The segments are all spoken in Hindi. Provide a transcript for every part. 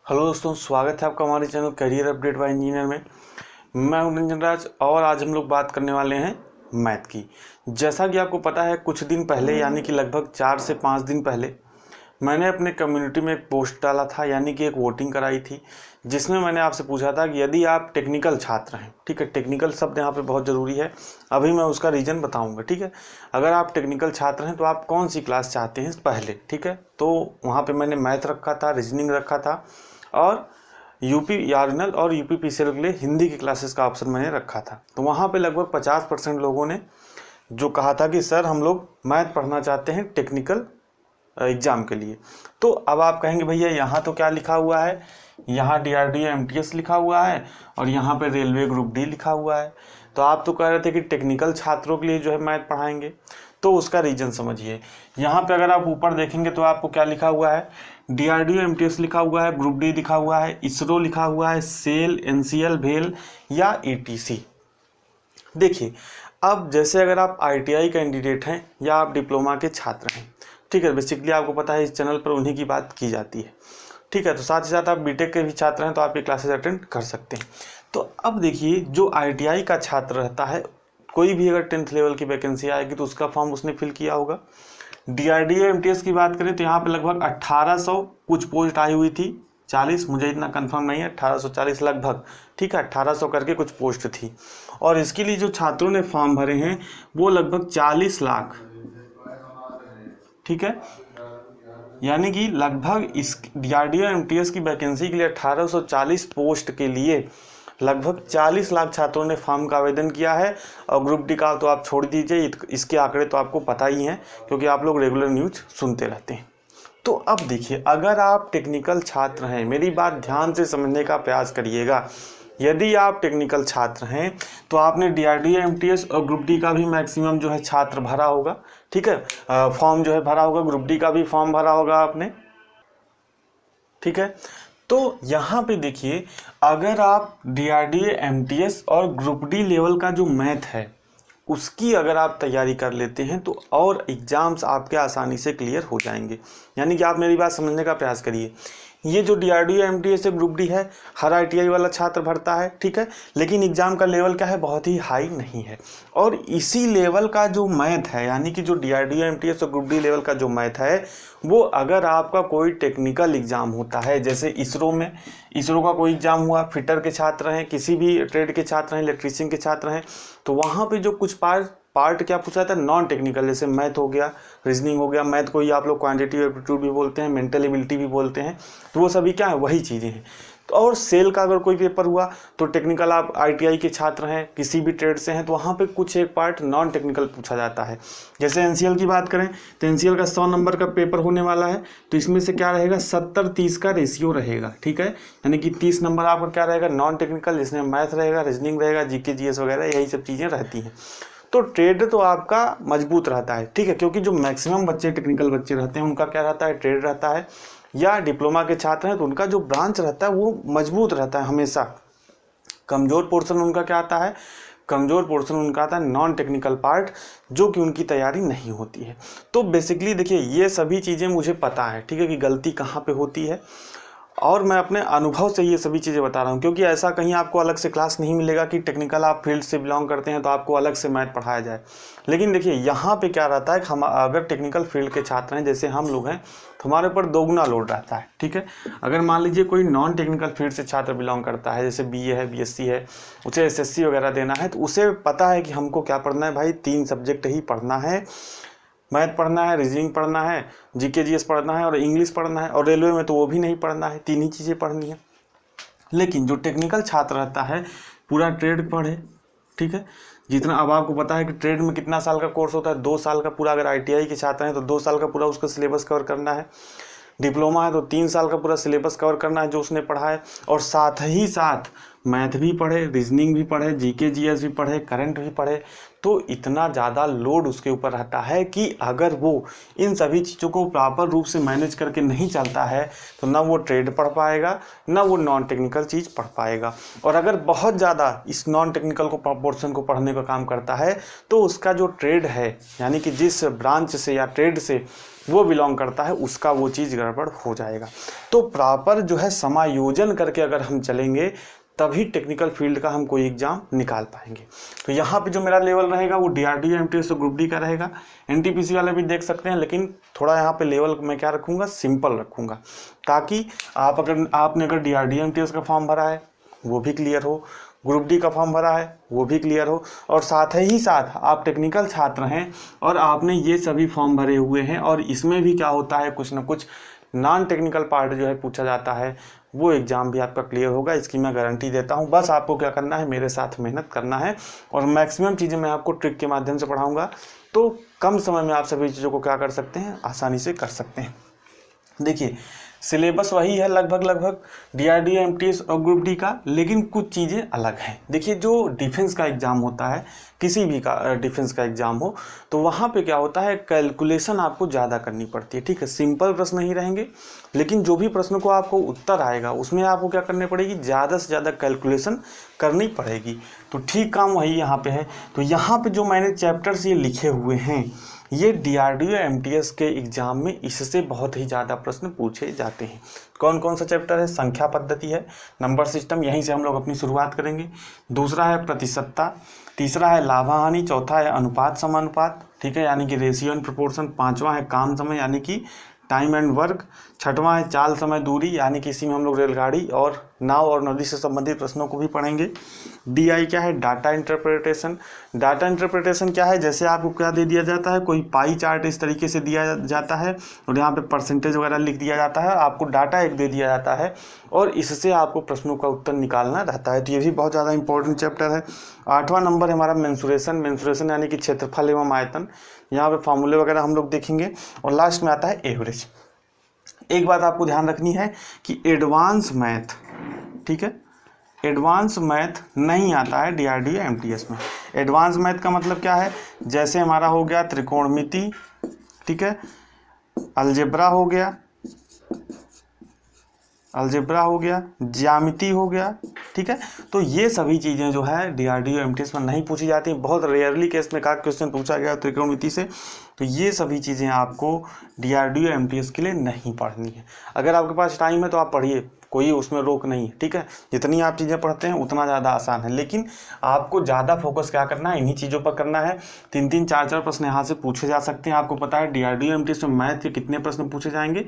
हेलो दोस्तों, स्वागत है आपका हमारे channel career update bye engineer में। मैं हूं रंजन राज और आज हम लोग बात करने वाले हैं मैथ की। जैसा कि आपको पता है, कुछ दिन पहले यानी कि लगभग 4 से 5 दिन पहले मैंने अपने कम्युनिटी में एक पोस्ट डाला था, यानी कि एक वोटिंग कराई थी, जिसमें मैंने आपसे पूछा था कि यदि आप टेक्निकल छात्र हैं, ठीक है, टेक्निकल शब्द यहाँ पे बहुत ज़रूरी है, अभी मैं उसका रीज़न बताऊंगा, ठीक है। अगर आप टेक्निकल छात्र हैं तो आप कौन सी क्लास चाहते हैं पहले, ठीक है। तो वहाँ पे मैंने मैथ रखा था, रीजनिंग रखा था और यूपी आर्नल और यूपी पीसीएल के लिए हिंदी की क्लासेस का ऑप्शन मैंने रखा था। तो वहाँ पे लगभग 50% लोगों ने जो कहा था कि सर हम लोग मैथ पढ़ना चाहते हैं टेक्निकल एग्ज़ाम के लिए। तो अब आप कहेंगे भैया यहाँ तो क्या लिखा हुआ है, यहाँ डीआरडीओ एमटीएस लिखा हुआ है और यहाँ पे रेलवे ग्रुप डी लिखा हुआ है। तो आप तो कह रहे थे कि टेक्निकल छात्रों के लिए जो है मैथ पढ़ाएंगे, तो उसका रीज़न समझिए। यहाँ पे अगर आप ऊपर देखेंगे तो आपको क्या लिखा हुआ है, डीआरडीओ एमटीएस लिखा हुआ है, ग्रुप डी लिखा हुआ है, इसरो लिखा हुआ है, सेल, एनसीएल, भेल या ईटीसी। देखिए, अब जैसे अगर आप आईटीआई कैंडिडेट हैं या आप डिप्लोमा के छात्र हैं, ठीक है, बेसिकली आपको पता है इस चैनल पर उन्हीं की बात की जाती है, ठीक है। तो साथ ही साथ आप बीटेक के भी छात्र हैं तो आप ये क्लासेस अटेंड कर सकते हैं। तो अब देखिए, जो आईटीआई का छात्र रहता है, कोई भी अगर 10th लेवल की वैकेंसी आएगी तो उसका फॉर्म उसने फिल किया होगा। डीआरडीओ एमटीएस की बात करें तो यहाँ पे लगभग 1800 कुछ पोस्ट आई हुई थी, 40, मुझे इतना कंफर्म नहीं है, 1840 लगभग, ठीक है, 1800 करके कुछ पोस्ट थी। और इसके लिए जो छात्रों ने फॉर्म भरे हैं वो लगभग 40 लाख, ठीक है। यानी कि लगभग इस डीआरडीओ एमटीएस की वैकेंसी के लिए 1840 पोस्ट के लिए लगभग 40 लाख छात्रों ने फॉर्म का आवेदन किया है। और ग्रुप डी का तो आप छोड़ दीजिए, इसके आंकड़े तो आपको पता ही हैं क्योंकि आप लोग रेगुलर न्यूज़ सुनते रहते हैं। तो अब देखिए, अगर आप टेक्निकल छात्र हैं, मेरी बात ध्यान से समझने का प्रयास करिएगा। यदि आप टेक्निकल छात्र हैं तो आपने डीआरडीओ एमटीएस और ग्रुप डी का भी मैक्सिमम जो है छात्र भरा होगा, ठीक है, फॉर्म जो है भरा होगा, ग्रुप डी का भी फॉर्म भरा होगा आपने, ठीक है। तो यहाँ पे देखिए, अगर आप डीआरडीओ एमटीएस और ग्रुप डी लेवल का जो मैथ है उसकी अगर आप तैयारी कर लेते हैं तो और एग्ज़ाम्स आपके आसानी से क्लियर हो जाएंगे। यानी कि आप मेरी बात समझने का प्रयास करिए। ये जो डीआरडीओ एमटीएस से ग्रुप डी है, हर आईटीआई वाला छात्र भरता है, ठीक है, लेकिन एग्ज़ाम का लेवल क्या है, बहुत ही हाई नहीं है। और इसी लेवल का जो मैथ है, यानी कि जो डीआरडीओ एमटीएस और ग्रुप डी लेवल का जो मैथ है, वो अगर आपका कोई टेक्निकल एग्ज़ाम होता है, जैसे इसरो में, इसरो का कोई एग्ज़ाम हुआ, फिटर के छात्र हैं, किसी भी ट्रेड के छात्र हैं, इलेक्ट्रीशियन के छात्र हैं, तो वहाँ पे जो कुछ पार्ट क्या पूछा जाता है, नॉन टेक्निकल, जैसे मैथ हो गया, रीजनिंग हो गया। मैथ को ही आप लोग क्वांटिटेटिव एप्टीट्यूड भी बोलते हैं, मेंटल एबिलिटी भी बोलते हैं, तो वो सभी क्या है, वही चीज़ें हैं। तो और सेल का अगर कोई पेपर हुआ तो टेक्निकल, आप आईटीआई के छात्र हैं, किसी भी ट्रेड से हैं, तो वहाँ पे कुछ एक पार्ट नॉन टेक्निकल पूछा जाता है। जैसे एनसीएल की बात करें तो एनसीएल का 100 नंबर का पेपर होने वाला है, तो इसमें से क्या रहेगा, 70-30 का रेशियो रहेगा, ठीक है। यानी कि 30 नंबर आपका क्या रहेगा, नॉन टेक्निकल, जिसमें मैथ रहेगा, रीजनिंग रहेगा, जीके जीएस वगैरह, यही सब चीज़ें रहती हैं। तो ट्रेड तो आपका मजबूत रहता है, ठीक है, क्योंकि जो मैक्सिमम बच्चे टेक्निकल बच्चे रहते हैं उनका क्या रहता है, ट्रेड रहता है, या डिप्लोमा के छात्र हैं तो उनका जो ब्रांच रहता है वो मजबूत रहता है हमेशा। कमज़ोर पोर्शन उनका क्या आता है, कमज़ोर पोर्शन उनका आता है नॉन टेक्निकल पार्ट, जो कि उनकी तैयारी नहीं होती है। तो बेसिकली देखिए, ये सभी चीज़ें मुझे पता है, ठीक है, कि गलती कहाँ पे होती है, और मैं अपने अनुभव से ये सभी चीज़ें बता रहा हूँ, क्योंकि ऐसा कहीं आपको अलग से क्लास नहीं मिलेगा कि टेक्निकल आप फील्ड से बिलोंग करते हैं तो आपको अलग से मैथ पढ़ाया जाए। लेकिन देखिए, यहाँ पे क्या रहता है कि हम अगर टेक्निकल फील्ड के छात्र हैं, जैसे हम लोग हैं, तो हमारे ऊपर दोगुना लोड रहता है, ठीक है। अगर मान लीजिए कोई नॉन टेक्निकल फील्ड से छात्र बिलोंग करता है, जैसे बीए है, बीएससी है, उसे एसएससी वगैरह देना है, तो उसे पता है कि हमको क्या पढ़ना है भाई, 3 सब्जेक्ट ही पढ़ना है, मैथ पढ़ना है, रीजनिंग पढ़ना है, जीके जीएस पढ़ना है और इंग्लिश पढ़ना है, और रेलवे में तो वो भी नहीं पढ़ना है, 3 ही चीज़ें पढ़नी है। लेकिन जो टेक्निकल छात्र रहता है पूरा ट्रेड पढ़े, ठीक है, जितना, अब आपको पता है कि ट्रेड में कितना साल का कोर्स होता है, 2 साल का पूरा। अगर आईटीआई के छात्र हैं तो 2 साल का पूरा उसका सिलेबस कवर करना है, डिप्लोमा है तो 3 साल का पूरा सिलेबस कवर करना है जो उसने पढ़ा है, और साथ ही साथ मैथ भी पढ़े, रीजनिंग भी पढ़े, जीके जीएस भी पढ़े, करंट भी पढ़े, तो इतना ज़्यादा लोड उसके ऊपर रहता है कि अगर वो इन सभी चीज़ों को प्रॉपर रूप से मैनेज करके नहीं चलता है तो ना वो ट्रेड पढ़ पाएगा, ना वो नॉन टेक्निकल चीज़ पढ़ पाएगा। और अगर बहुत ज़्यादा इस नॉन टेक्निकल को पोर्शन को पढ़ने का काम करता है तो उसका जो ट्रेड है, यानी कि जिस ब्रांच से या ट्रेड से वो बिलोंग करता है, उसका वो चीज़ गड़बड़ हो जाएगा। तो प्रॉपर जो है समायोजन करके अगर हम चलेंगे तभी टेक्निकल फील्ड का हम कोई एग्जाम निकाल पाएंगे। तो यहाँ पे जो मेरा लेवल रहेगा वो DRDO MTS तो ग्रुप डी का रहेगा। NTPC वाले भी देख सकते हैं, लेकिन थोड़ा यहाँ पे लेवल मैं क्या रखूँगा, सिंपल रखूँगा, ताकि आपने अगर DRDO MTS का फॉर्म भरा है वो भी क्लियर हो, ग्रुप डी का फॉर्म भरा है वो भी क्लियर हो, और साथ ही साथ आप टेक्निकल छात्र हैं और आपने ये सभी फॉर्म भरे हुए हैं और इसमें भी क्या होता है, कुछ ना कुछ नॉन टेक्निकल पार्ट जो है पूछा जाता है, वो एग्ज़ाम भी आपका क्लियर होगा, इसकी मैं गारंटी देता हूँ। बस आपको क्या करना है, मेरे साथ मेहनत करना है और मैक्सिमम चीज़ें मैं आपको ट्रिक के माध्यम से पढ़ाऊँगा, तो कम समय में आप सभी चीज़ों को क्या कर सकते हैं, आसानी से कर सकते हैं। देखिए सिलेबस वही है लगभग DRDO MTS और ग्रुप डी का, लेकिन कुछ चीज़ें अलग हैं। देखिए जो डिफेंस का एग्ज़ाम होता है, किसी भी का डिफेंस का एग्ज़ाम हो, तो वहाँ पे क्या होता है, कैलकुलेशन आपको ज़्यादा करनी पड़ती है। ठीक है, सिंपल प्रश्न नहीं रहेंगे, लेकिन जो भी प्रश्न को आपको उत्तर आएगा उसमें आपको क्या करनी पड़ेगी, ज़्यादा से ज़्यादा कैलकुलेशन करनी पड़ेगी। तो ठीक काम वही यहाँ पे है। तो यहाँ पे जो मैंने चैप्टर्स ये लिखे हुए हैं, ये DRDO MTS के एग्ज़ाम में इससे बहुत ही ज़्यादा प्रश्न पूछे जाते हैं। कौन कौन सा चैप्टर है, संख्या पद्धति है, नंबर सिस्टम, यहीं से हम लोग अपनी शुरुआत करेंगे। दूसरा है प्रतिशतता, तीसरा है लाभ हानि, चौथा है अनुपात समानुपात, ठीक है, यानी कि रेशियो एंड प्रोपोर्शन, पांचवा है काम समय यानी कि टाइम एंड वर्क, छठवां है चाल समय दूरी, यानी कि इसी में हम लोग रेलगाड़ी और नाव और नदी से संबंधित प्रश्नों को भी पढ़ेंगे। DI क्या है, डाटा इंटरप्रिटेशन। डाटा इंटरप्रिटेशन क्या है, जैसे आपको क्या दे दिया जाता है, कोई पाई चार्ट इस तरीके से दिया जाता है और यहाँ पे परसेंटेज वगैरह लिख दिया जाता है, आपको डाटा एक दे दिया जाता है और इससे आपको प्रश्नों का उत्तर निकालना रहता है। तो ये भी बहुत ज़्यादा इंपॉर्टेंट चैप्टर है। 8वां नंबर है हमारा मेंसुरेशन। मेंसुरेशन यानी कि क्षेत्रफल एवं आयतन, यहाँ पे फार्मूले वगैरह हम लोग देखेंगे। और लास्ट में आता है एवरेज। एक बात आपको ध्यान रखनी है कि एडवांस मैथ, ठीक है, एडवांस मैथ नहीं आता है DRDO MTS में। एडवांस मैथ का मतलब क्या है, जैसे हमारा हो गया त्रिकोणमिति, ठीक है, अलजेब्रा हो गया, ज्यामिति हो गया, ठीक है। तो ये सभी चीज़ें जो है DRDO MTS में नहीं पूछी जाती, बहुत रेयरली केस में का क्वेश्चन पूछा गया त्रिकोणमिति से। तो ये सभी चीज़ें आपको DRDO MTS के लिए नहीं पढ़नी है। अगर आपके पास टाइम है तो आप पढ़िए, कोई उसमें रोक नहीं है, ठीक है। जितनी आप चीज़ें पढ़ते हैं उतना ज़्यादा आसान है, लेकिन आपको ज़्यादा फोकस क्या करना है, इन्हीं चीज़ों पर करना है। 3-3, 4-4 प्रश्न यहाँ से पूछे जा सकते हैं। आपको पता है DRDO MTS में मैथ के कितने प्रश्न पूछे जाएंगे,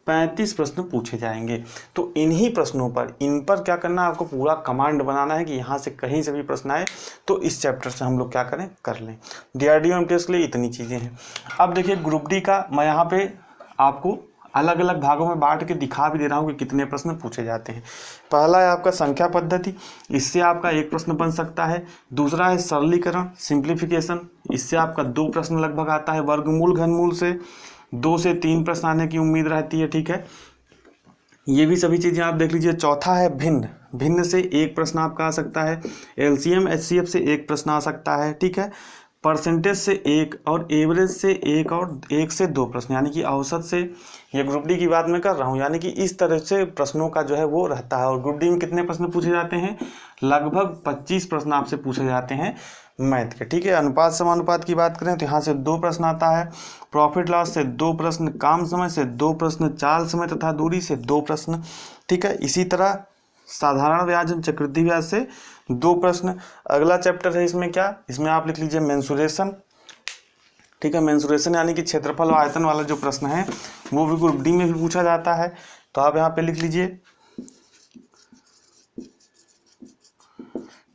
35 प्रश्न पूछे जाएंगे। तो इन्हीं प्रश्नों पर, इन पर क्या करना है, आपको पूरा कमांड बनाना है कि यहाँ से कहीं से भी प्रश्न आए तो इस चैप्टर से हम लोग क्या करें, कर लें। DRDO MTS के लिए इतनी चीज़ें हैं। अब देखिए ग्रुप डी का मैं यहाँ पे आपको अलग अलग भागों में बांट के दिखा भी दे रहा हूँ कि कितने प्रश्न पूछे जाते हैं। पहला है आपका संख्या पद्धति, इससे आपका एक प्रश्न बन सकता है। दूसरा है सरलीकरण, सिंप्लीफिकेशन, इससे आपका 2 प्रश्न लगभग आता है। वर्गमूल घनमूल से 2 से 3 प्रश्न आने की उम्मीद रहती है, ठीक है, ये भी सभी चीज़ें आप देख लीजिए। चौथा है भिन्न, भिन्न से 1 प्रश्न आपका आ सकता है। LCM HCF से 1 प्रश्न आ सकता है, ठीक है। परसेंटेज से 1 और एवरेज से 1 और 1 से 2 प्रश्न, यानी कि औसत से, ये ग्रुप डी की बात मैं कर रहा हूँ, यानी कि इस तरह से प्रश्नों का जो है वो रहता है। और ग्रुप डी में कितने प्रश्न पूछे जाते हैं, लगभग 25 प्रश्न आपसे पूछे जाते हैं मैथ के, ठीक है। अनुपात समानुपात की बात करें तो यहाँ से 2 प्रश्न आता है। प्रॉफिट लॉस से 2 प्रश्न, काम समय से 2 प्रश्न, चाल समय तथा दूरी से 2 प्रश्न, ठीक है। इसी तरह साधारण ब्याज एवं चक्रवृद्धि ब्याज से 2 प्रश्न। अगला चैप्टर है इसमें क्या, इसमें आप लिख लीजिए मेंसुरेशन, ठीक है। मेंसुरेशन यानी कि क्षेत्रफल और आयतन वाला जो प्रश्न है वो भी ग्रुप डी में भी पूछा जाता है। तो आप यहाँ पे लिख लीजिए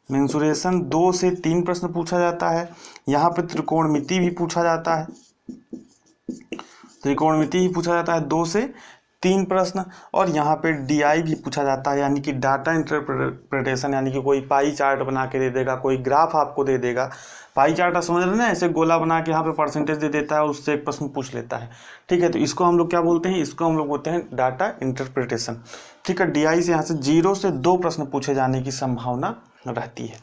मेंसुरेशन 2 से 3 प्रश्न पूछा जाता है। यहाँ पे त्रिकोणमिति भी पूछा जाता है, त्रिकोणमिति ही पूछा जाता है 2 से 3 प्रश्न। और यहाँ पे DI भी पूछा जाता है, यानी कि डाटा इंटरप्रिटेशन, यानी कि कोई पाई चार्ट बना के दे देगा, कोई ग्राफ आपको दे देगा। पाई चार्ट समझ रहे हैं ना, ऐसे गोला बना के यहाँ पे परसेंटेज दे देता है और उससे एक प्रश्न पूछ लेता है। ठीक है, तो इसको हम लोग क्या बोलते हैं, इसको हम लोग बोलते हैं डाटा इंटरप्रिटेशन। ठीक है, DI से यहाँ से 0 से 2 प्रश्न पूछे जाने की संभावना रहती है।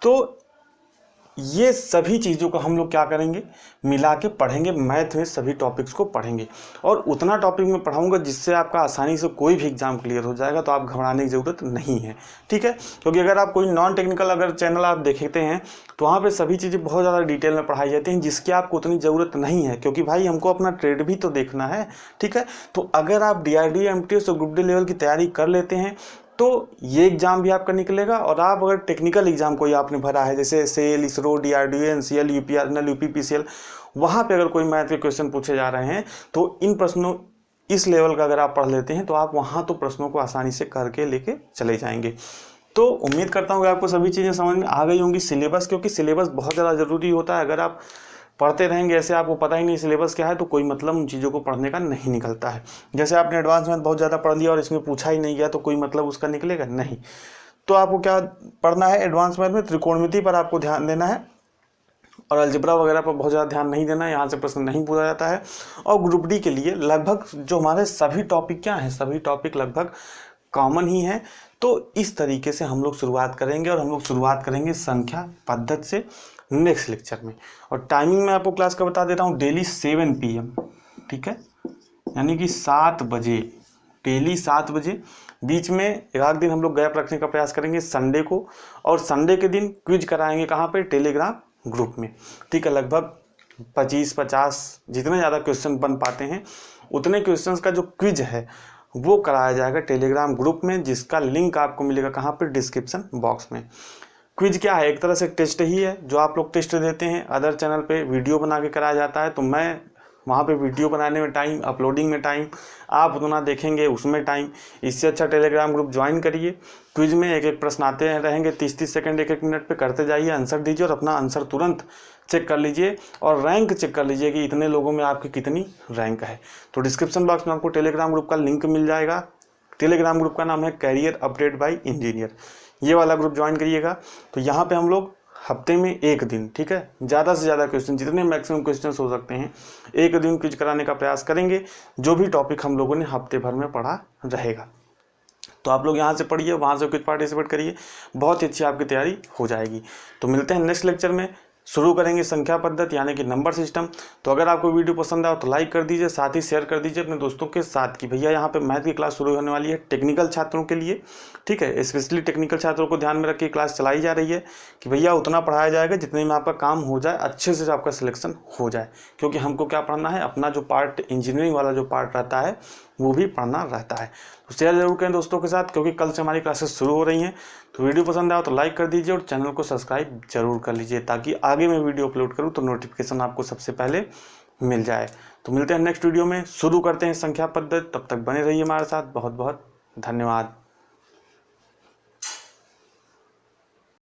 तो ये सभी चीज़ों को हम लोग क्या करेंगे, मिला के पढ़ेंगे। मैथ में सभी टॉपिक्स को पढ़ेंगे और उतना टॉपिक में पढ़ाऊंगा जिससे आपका आसानी से कोई भी एग्जाम क्लियर हो जाएगा। तो आप घबराने की ज़रूरत नहीं है। ठीक है, क्योंकि अगर आप कोई नॉन टेक्निकल अगर चैनल आप देखते हैं तो वहाँ पे सभी चीज़ें बहुत ज़्यादा डिटेल में पढ़ाई जाती हैं, जिसकी आपको उतनी ज़रूरत नहीं है, क्योंकि भाई हमको अपना ट्रेड भी तो देखना है। ठीक है, तो अगर आप DRDO MTS और ग्रुप डी लेवल की तैयारी कर लेते हैं तो ये एग्ज़ाम भी आपका निकलेगा। और आप अगर टेक्निकल एग्जाम कोई आपने भरा है, जैसे SAIL, ISRO, DRDO, NCL, UPRNL, UPPCL, वहाँ पे अगर कोई मैथ के क्वेश्चन पूछे जा रहे हैं तो इन प्रश्नों इस लेवल का अगर आप पढ़ लेते हैं तो आप वहाँ तो प्रश्नों को आसानी से करके लेके चले जाएंगे। तो उम्मीद करता हूँ कि आपको सभी चीज़ें समझ में आ गई होंगी। सिलेबस, क्योंकि सिलेबस बहुत ज़्यादा ज़रूरी होता है। अगर आप पढ़ते रहेंगे ऐसे आपको पता ही नहीं सिलेबस क्या है तो कोई मतलब उन चीज़ों को पढ़ने का नहीं निकलता है। जैसे आपने एडवांस मैथ बहुत ज़्यादा पढ़ लिया और इसमें पूछा ही नहीं गया तो कोई मतलब उसका निकलेगा नहीं। तो आपको क्या पढ़ना है, एडवांस मैथ में त्रिकोणमिति पर आपको ध्यान देना है और अलजेब्रा वगैरह पर बहुत ज़्यादा ध्यान नहीं देना है, यहाँ से प्रश्न नहीं पूछा जाता है। और ग्रुप डी के लिए लगभग जो हमारे सभी टॉपिक क्या हैं, सभी टॉपिक लगभग कॉमन ही है। तो इस तरीके से हम लोग शुरुआत करेंगे और हम लोग शुरुआत करेंगे संख्या पद्धति से नेक्स्ट लेक्चर में। और टाइमिंग मैं आपको क्लास का बता देता हूँ, डेली 7 PM। ठीक है, यानी कि 7 बजे, डेली 7 बजे। बीच में एक आध दिन हम लोग गैप रखने का प्रयास करेंगे संडे को, और संडे के दिन क्विज कराएंगे कहाँ पे, टेलीग्राम ग्रुप में। ठीक है, लगभग 25-50 जितने ज़्यादा क्वेश्चन बन पाते हैं उतने क्वेश्चंस का जो क्विज है वो कराया जाएगा टेलीग्राम ग्रुप में, जिसका लिंक आपको मिलेगा कहाँ पर, डिस्क्रिप्शन बॉक्स में। क्विज क्या है, एक तरह से टेस्ट ही है जो आप लोग टेस्ट देते हैं। अदर चैनल पे वीडियो बना के कराया जाता है, तो मैं वहाँ पे वीडियो बनाने में टाइम, अपलोडिंग में टाइम, आप उतना देखेंगे उसमें टाइम। इससे अच्छा टेलीग्राम ग्रुप ज्वाइन करिए। क्विज में एक एक प्रश्न आते रहेंगे, 30-30 सेकंड 1-1 मिनट पे करते जाइए, आंसर दीजिए और अपना आंसर तुरंत चेक कर लीजिए और रैंक चेक कर लीजिए कि इतने लोगों में आपकी कितनी रैंक है। तो डिस्क्रिप्शन बॉक्स में आपको टेलीग्राम ग्रुप का लिंक मिल जाएगा। टेलीग्राम ग्रुप का नाम है कैरियर अपडेट बाय इंजीनियर। ये वाला ग्रुप ज्वाइन करिएगा। तो यहाँ पे हम लोग हफ्ते में 1 दिन, ठीक है, ज़्यादा से ज़्यादा क्वेश्चन, जितने मैक्सिमम क्वेश्चन हो सकते हैं 1 दिन क्विज कराने का प्रयास करेंगे। जो भी टॉपिक हम लोगों ने हफ्ते भर में पढ़ा रहेगा, तो आप लोग यहाँ से पढ़िए, वहाँ से क्विज पार्टिसिपेट करिए, बहुत ही अच्छी आपकी तैयारी हो जाएगी। तो मिलते हैं नेक्स्ट लेक्चर में, शुरू करेंगे संख्या पद्धति यानी कि नंबर सिस्टम। तो अगर आपको वीडियो पसंद आए तो लाइक कर दीजिए, साथ ही शेयर कर दीजिए अपने दोस्तों के साथ कि भैया यहाँ पे मैथ की क्लास शुरू होने वाली है टेक्निकल छात्रों के लिए। ठीक है, स्पेशली टेक्निकल छात्रों को ध्यान में रख के क्लास चलाई जा रही है कि भैया उतना पढ़ाया जाएगा जितने में आपका काम हो जाए, अच्छे से आपका सिलेक्शन हो जाए। क्योंकि हमको क्या पढ़ना है, अपना जो पार्ट इंजीनियरिंग वाला जो पार्ट रहता है वो भी पढ़ना रहता है। तो शेयर जरूर करें दोस्तों के साथ, क्योंकि कल से हमारी क्लासेस शुरू हो रही हैं। तो वीडियो पसंद आया तो लाइक कर दीजिए और चैनल को सब्सक्राइब जरूर कर लीजिए, ताकि आगे मैं वीडियो अपलोड करूं तो नोटिफिकेशन आपको सबसे पहले मिल जाए। तो मिलते हैं नेक्स्ट वीडियो में, शुरू करते हैं संख्या पद्धति। तब तक बने रहिए हमारे साथ। बहुत बहुत धन्यवाद।